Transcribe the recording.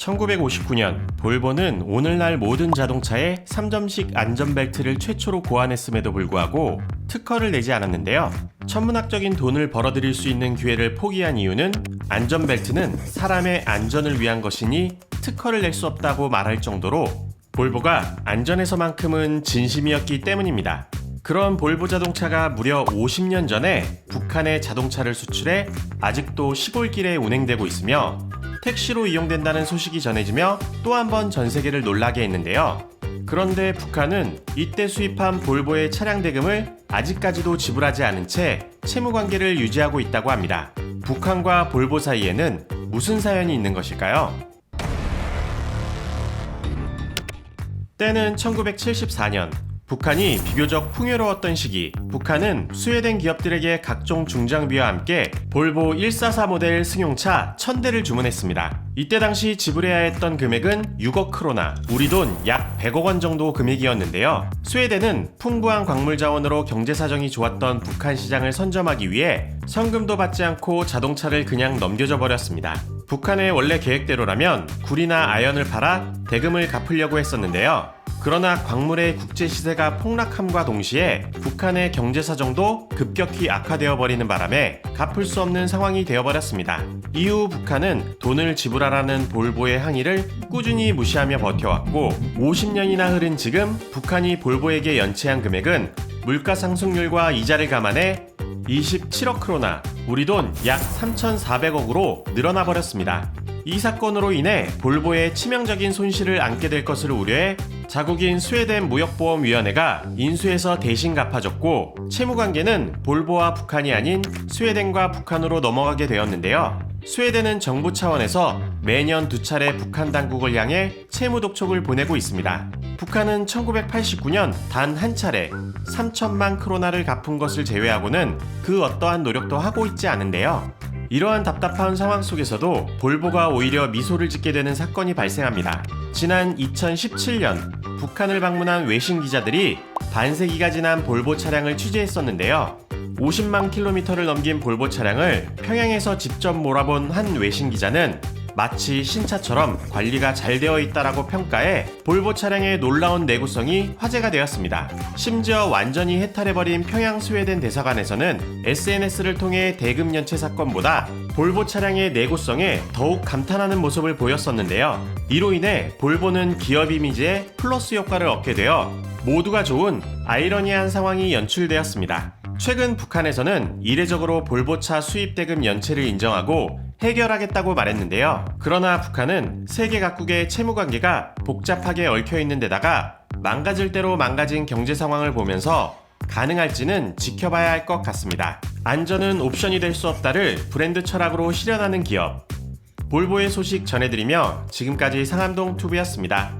1959년 볼보는 오늘날 모든 자동차에 3점식 안전벨트를 최초로 고안했음에도 불구하고 특허를 내지 않았는데요. 천문학적인 돈을 벌어들일 수 있는 기회를 포기한 이유는 안전벨트는 사람의 안전을 위한 것이니 특허를 낼 수 없다고 말할 정도로 볼보가 안전에서만큼은 진심이었기 때문입니다. 그런 볼보 자동차가 무려 50년 전에 북한에 자동차를 수출해 아직도 시골길에 운행되고 있으며 택시로 이용된다는 소식이 전해지며 또 한 번 전 세계를 놀라게 했는데요. 그런데 북한은 이때 수입한 볼보의 차량 대금을 아직까지도 지불하지 않은 채 채무 관계를 유지하고 있다고 합니다. 북한과 볼보 사이에는 무슨 사연이 있는 것일까요? 때는 1974년. 북한이 비교적 풍요로웠던 시기, 북한은 스웨덴 기업들에게 각종 중장비와 함께 볼보 144 모델 승용차 1000대를 주문했습니다. 이때 당시 지불해야 했던 금액은 6억 크로나, 우리 돈 약 100억 원 정도 금액이었는데요. 스웨덴은 풍부한 광물 자원으로 경제 사정이 좋았던 북한 시장을 선점하기 위해 성금도 받지 않고 자동차를 그냥 넘겨줘 버렸습니다. 북한의 원래 계획대로라면 굴이나 아연을 팔아 대금을 갚으려고 했었는데요. 그러나 광물의 국제 시세가 폭락함과 동시에 북한의 경제 사정도 급격히 악화되어 버리는 바람에 갚을 수 없는 상황이 되어버렸습니다. 이후 북한은 돈을 지불하라는 볼보의 항의를 꾸준히 무시하며 버텨왔고 50년이나 흐른 지금 북한이 볼보에게 연체한 금액은 물가 상승률과 이자를 감안해 27억 크로나, 우리 돈 약 3,400억으로 늘어나 버렸습니다. 이 사건으로 인해 볼보에 치명적인 손실을 안게 될 것을 우려해 자국인 스웨덴 무역보험위원회가 인수해서 대신 갚아줬고 채무관계는 볼보와 북한이 아닌 스웨덴과 북한으로 넘어가게 되었는데요. 스웨덴은 정부 차원에서 매년 2차례 북한 당국을 향해 채무 독촉을 보내고 있습니다. 북한은 1989년 단 한 차례 3천만 크로나를 갚은 것을 제외하고는 그 어떠한 노력도 하고 있지 않은데요. 이러한 답답한 상황 속에서도 볼보가 오히려 미소를 짓게 되는 사건이 발생합니다. 지난 2017년 북한을 방문한 외신 기자들이 반세기가 지난 볼보 차량을 취재했었는데요. 50만 킬로미터를 넘긴 볼보 차량을 평양에서 직접 몰아본 한 외신 기자는 마치 신차처럼 관리가 잘 되어 있다라고 평가해 볼보 차량의 놀라운 내구성이 화제가 되었습니다. 심지어 완전히 해탈해버린 평양 스웨덴 대사관에서는 SNS를 통해 대금 연체 사건보다 볼보 차량의 내구성에 더욱 감탄하는 모습을 보였었는데요. 이로 인해 볼보는 기업 이미지에 플러스 효과를 얻게 되어 모두가 좋은 아이러니한 상황이 연출되었습니다. 최근 북한에서는 이례적으로 볼보차 수입 대금 연체를 인정하고 해결하겠다고 말했는데요. 그러나 북한은 세계 각국의 채무 관계가 복잡하게 얽혀 있는 데다가 망가질 대로 망가진 경제 상황을 보면서 가능할지는 지켜봐야 할 것 같습니다. 안전은 옵션이 될 수 없다를 브랜드 철학으로 실현하는 기업. 볼보의 소식 전해드리며 지금까지 상암동 투브였습니다.